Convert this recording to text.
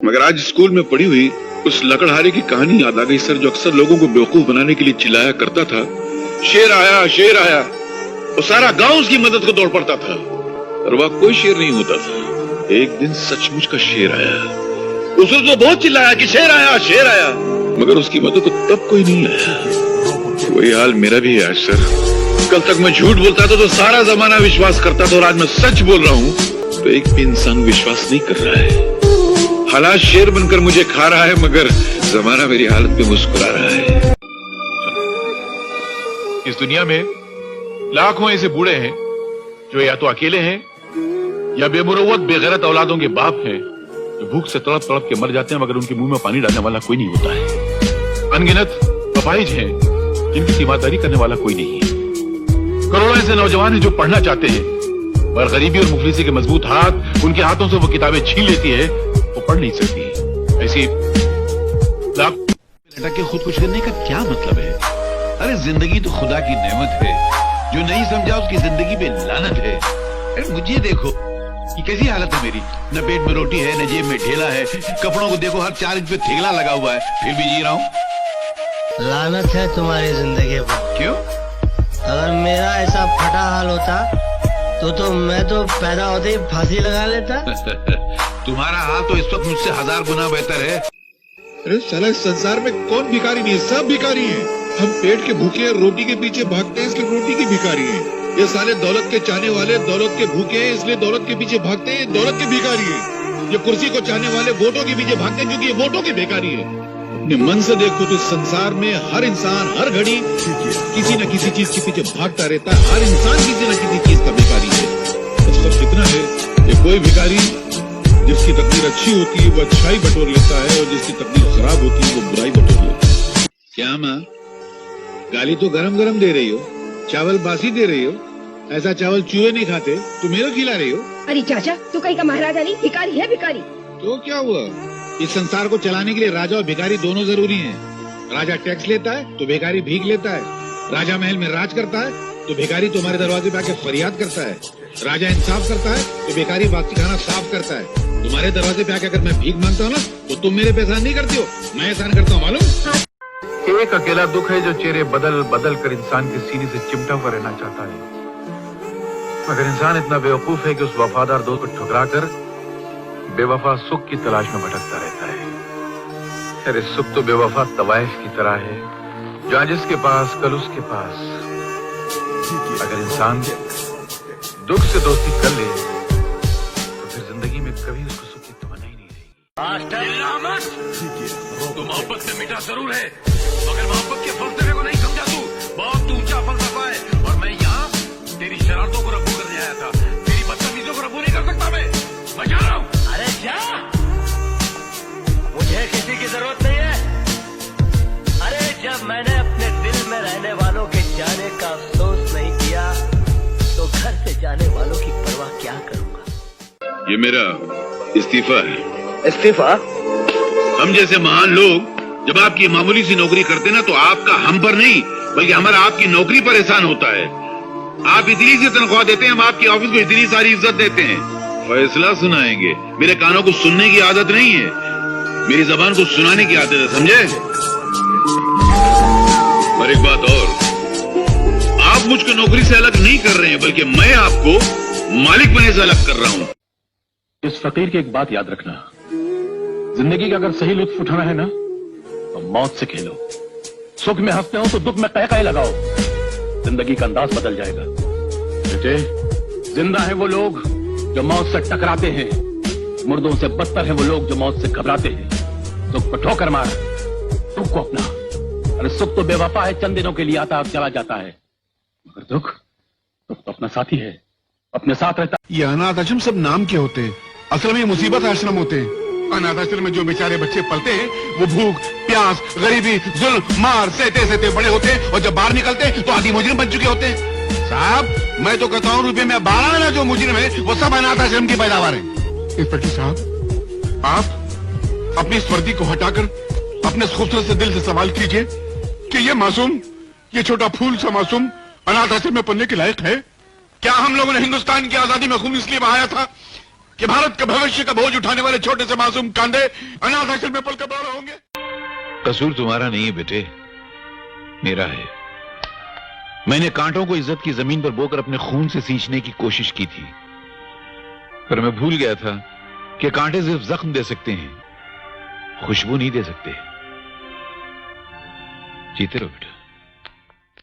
मगर आज स्कूल में पढ़ी हुई उस लकड़हारे की कहानी याद आ गई सर, जो अक्सर लोगों को बेवकूफ बनाने के लिए चिल्लाया करता था, शेर आया शेर आया। और सारा गांव उसकी मदद को दौड़ पड़ता था, और वह कोई शेर नहीं होता था। एक दिन सचमुच का शेर आया। उसने तो बहुत चिल्लाया कि शेर आया, मगर उसकी मदद को तब कोई नहीं आया। वही हाल मेरा भी है आज सर। कल तक मैं झूठ बोलता था तो सारा जमाना विश्वास करता था, और आज मैं सच बोल रहा हूँ तो एक भी इंसान विश्वास नहीं कर रहा है। हालात शेर बनकर मुझे खा रहा है, मगर जमाना मेरी हालत पे मुस्कुरा रहा है। इस दुनिया में लाखों ऐसे बूढ़े हैं जो या तो अकेले हैं या बेमुरव्वत बेगैरत औलादों के बाप हैं, जो भूख से तड़प तड़प के मर जाते हैं, मगर उनके मुंह में पानी डालने वाला कोई नहीं होता है। अनगिनत अपाहिज हैं जिनकी तीमारदारी करने वाला कोई नहीं है। करोड़ों ऐसे नौजवान हैं जो पढ़ना चाहते हैं, पर गरीबी और मुफलिसी के मजबूत हाथ उनके हाथों से वो किताबें छीन लेती है, वो पढ़ नहीं सकती। ऐसी लाख लटक के खुदकुश करने का क्या मतलब है? अरे जिंदगी तो खुदा की नेमत है, जो नहीं समझा उसकी जिंदगी पे लानत है। अरे मुझे देखो कि कैसी हालत है मेरी, न पेट में रोटी है, न जेब में ढेला है, कपड़ों को देखो हर 4 इंच पे थेगला लगा हुआ है, फिर भी जी रहा हूँ। लानत है तुम्हारी जिंदगी पर। क्यों? अगर मेरा ऐसा फटा हाल होता तो मैं तो पैदा होते ही फांसी लगा लेता। तुम्हारा हाल तो इस वक्त मुझसे 1000 गुना बेहतर है। अरे साला इस संसार में कौन भिखारी नहीं है, सब भिखारी हैं। हम पेट के भूखे हैं, रोटी के पीछे भागते हैं, इसलिए रोटी की भिखारी हैं। ये साले दौलत के चाहने वाले दौलत के भूखे हैं, इसलिए दौलत के पीछे भागते हैं, दौलत के भिखारी हैं। ये कुर्सी को चाहने वाले वोटों के पीछे भागते हैं, क्योंकि ये वोटों के भिखारी है। अपने मन से देखो तो इस संसार में हर इंसान हर घड़ी किसी न किसी चीज के पीछे भागता रहता है। हर इंसान किसी न किसी चीज का भिखारी है। सब इतना है कि कोई भिखारी जिसकी तकदीर अच्छी होती है वो अच्छाई बटोर लेता है, और जिसकी तकदीर खराब होती है वो बुराई बटोर लेता है। क्या माँ, गाली तो गरम गरम दे रही हो, चावल बासी दे रही हो। ऐसा चावल चूहे नहीं खाते, तुम मेरे खिला रही हो। अरे चाचा, तू कहीं का महाराजा नहीं, भिखारी है भिखारी। तो क्या हुआ? इस संसार को चलाने के लिए राजा और भिखारी दोनों जरूरी हैं। राजा टैक्स लेता है तो भिखारी भीख लेता है। राजा महल में राज करता है तो भिखारी तुम्हारे दरवाजे पे आके फरियाद करता है। राजा इंसाफ करता है तो भिखारी बाकी खाना साफ करता है। तुम्हारे दरवाजे पे आके अगर मैं भीख मांगता हूँ ना तो तुम मेरे पे एहसान नहीं करती हो, मैं एहसान करता हूँ, मालूम? एक अकेला दुख है जो चेहरे बदल बदल कर इंसान के सीने से चिमटा हुआ रहना चाहता है, मगर इंसान इतना बेवकूफ है कि उस वफादार दोस्त को ठुकरा कर बेवफा सुख की तलाश में भटकता रहता है। अरे सुख तो बेवफा तवाइफ की तरह है, जहाँ जिसके पास कल उसके पास। अगर इंसान दुख से दोस्ती कर ले तो फिर जिंदगी में कभी उसको सुख की तमन्ना ही नहीं रहेगी। तो मोहब्बत से मीठा जरूर है, मगर मोहब्बत के फलसफे को नहीं समझा तू। बहुत ऊंचा फलसफा है, और मैं यहाँ तेरी शरारतों को रब्बू करने आया था। तेरी बदतमीजों को रब्बू नहीं कर सकता मैं जा रहा हूँ। अरे क्या, मुझे किसी की जरूरत नहीं है। अरे जब मैंने अपने दिल में रहने वालों के जाने का अफसोस नहीं किया तो घर से जाने वालों की परवाह क्या करूंगा। ये मेरा इस्तीफा है। इस्तीफा? हम जैसे महान लोग जब आपकी मामूली सी नौकरी करते ना, तो आपका हम पर नहीं बल्कि हमारा आपकी नौकरी पर एहसान होता है। आप इतनी सी तनख्वाह देते हैं, हम आपकी ऑफिस को इतनी सारी इज्जत देते हैं। फैसला सुनाएंगे, मेरे कानों को सुनने की आदत नहीं है, मेरी जबान को सुनाने की आदत है, समझे? और एक बात और, आप मुझको नौकरी से अलग नहीं कर रहे हैं, बल्कि मैं आपको मालिक बनने से अलग कर रहा हूं। इस फकीर की एक बात याद रखना, जिंदगी का अगर सही लुत्फ उठाना है ना तो मौत से खेलो। सुख में हंसते हो तो दुख में कह लगाओ, जिंदगी का अंदाज बदल जाएगा। बेटे, जिंदा है वो लोग जो मौत से टकराते हैं, मुर्दों से बदतर है वो लोग जो मौत से घबराते हैं। सुख को ठोकर मार, सुख को अपना। अरे सुख तो बेवफा है, चंद दिनों के लिए आता और चला जाता है, मगर दुख तो अपना साथी है, अपने साथ रहता। ये अनाथ आश्रम सब नाम के होते हैं, असल में ये मुसीबत आश्रम होते हैं। अनाथ आश्रम में जो बेचारे बच्चे पलते हैं वो भूख प्यास गरीबी जुल्म मार सहते सहते बड़े होते हैं, और जब बाहर निकलते हैं तो आदि मुजरिम बन चुके होते हैं। साहब, मैं तो कहता हूँ रुपये में 12 आना जो मुजरिम है वो सब अनाथ आश्रम की पैदावार है। इंस्पेक्टर साहब, आप अपनी इस वर्दी को हटाकर अपने खूबसूरत से दिल से सवाल कीजिए कि ये मासूम, ये छोटा फूल सा मासूम अनाथ आश्रम में पढ़ने के लायक है क्या? हम लोगों ने हिंदुस्तान की आजादी में खून इसलिए बहाया था कि भारत के भविष्य का बोझ उठाने वाले छोटे से मासूम कांधे अनाथ आश्रम में पलकर बड़ा होंगे? कसूर तुम्हारा नहीं है बेटे, मेरा है। मैंने कांटों को इज्जत की जमीन पर बोकर अपने खून से सींचने की कोशिश की थी, पर मैं भूल गया था कि कांटे सिर्फ जख्म दे सकते हैं, खुशबू नहीं दे सकते। जीते रहो बेटा।